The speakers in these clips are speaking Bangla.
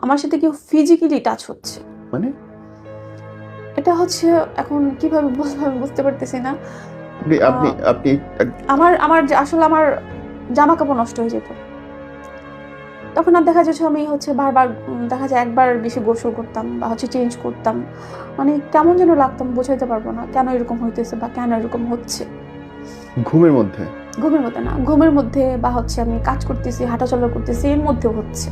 আমার সাথে কেউ ফিজিক্যালি টাচ হচ্ছে। মানে এটা হচ্ছে এখন কিভাবে বলবো আমি বুঝতে পারতেছি না। আপনি আপনি আমার আসলে আমার জামা কাপড় নষ্ট হয়ে যেত। তখন আর দেখা যাচ্ছে আমি হচ্ছে বারবার দেখা যায় একবার বেশি গোসল করতাম বা হচ্ছে চেঞ্জ করতাম। মানে কেমন যেন লাগতাম, বোঝাইতে পারবো না কেন এরকম হইতেছে বা কেন এরকম হচ্ছে। ঘুমের মধ্যে ঘুমের মধ্যে না, ঘুমের মধ্যে বা হচ্ছে আমি কাজ করতেছি, হাঁটাচলা করতেছি, এর মধ্যেও হচ্ছে।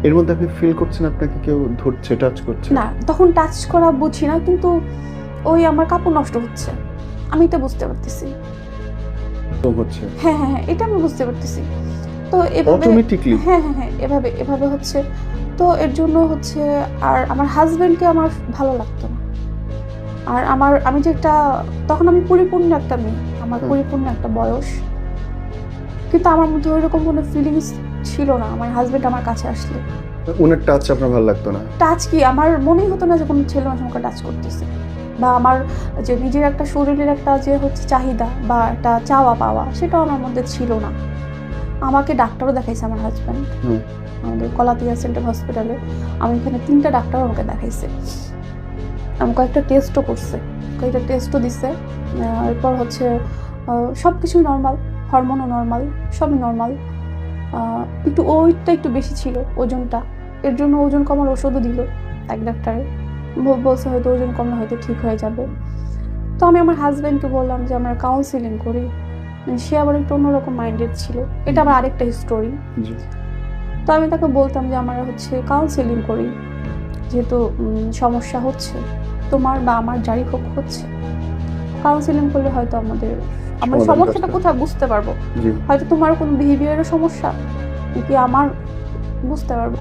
এর মধ্যে আপনি ফিল করছেন আপনাকে কেউ ধরছে, টাচ করছে? না, তখন টাচ করা বুঝি না, কিন্তু ওই আমার কাপড় নষ্ট হচ্ছে, আমি এটা বুঝতে পারতেছি। হচ্ছে হ্যাঁ হ্যাঁ হ্যাঁ, এটা আমি বুঝতে পারতেছি। তো এভাবে অটোমেটিকলি হ্যাঁ হ্যাঁ হ্যাঁ, এভাবে হচ্ছে। তো এর জন্য হচ্ছে আর আমার হাজবেন্ডকে আমার ভালো লাগতো না। আর আমি যে একটা তখন আমি পরিপূর্ণ একটা মেয়ে, আমার পরিপূর্ণ একটা বয়স, কিন্তু আমার মধ্যে ওইরকম কোনো ফিলিংস ছিল না আমার হাজবেন্ড আমার কাছে আসলে। ওনার টাচ আপনার ভালো লাগতো না? টাচ কি, আমার মনেই হতো না যে কোনো ছেলে মানুষ আমাকে টাচ করতেছে, বা আমার যে নিজের একটা শরীরের একটা যে হচ্ছে চাহিদা বা একটা চাওয়া পাওয়া, সেটাও আমার মধ্যে ছিল না। আমাকে ডাক্তারও দেখাইছে আমার হাজব্যান্ড, আমাদের কলাতিয়া সেন্ট্রাল হসপিটালে। আমি এখানে 3টা ডাক্তার আমাকে দেখাইছে, আমি কয়েকটা টেস্টও করছে, কয়েকটা টেস্টও দিছে। এরপর হচ্ছে সব কিছুই নর্মাল, হরমোনও নর্মাল, সবই নর্মাল। একটু ওয়েটটা একটু বেশি ছিল, ওজনটা, এর জন্য ওজন কমার ওষুধও দিল এক ডাক্তারে, বলছে হয়তো ওজন কমলে হয়তো ঠিক হয়ে যাবে। তো আমি আমার হাজব্যান্ডকে বললাম যে আমরা কাউন্সিলিং করি, সে আবার একটু অন্যরকম মাইন্ডেড ছিল, এটা আবার আরেকটা স্টোরি। তো আমি তাকে বলতাম যে আমরা হচ্ছে কাউন্সিলিং করি, যেহেতু সমস্যা হচ্ছে তোমার বা আমার যারই হোক হচ্ছে, কাউন্সিলিং করলে হয়তো আমার সমস্যাটা কোথায় বুঝতে পারবো, হয়তো তোমার কোনো বিহেভিয়ারের সমস্যা কি আমার বুঝতে পারবো।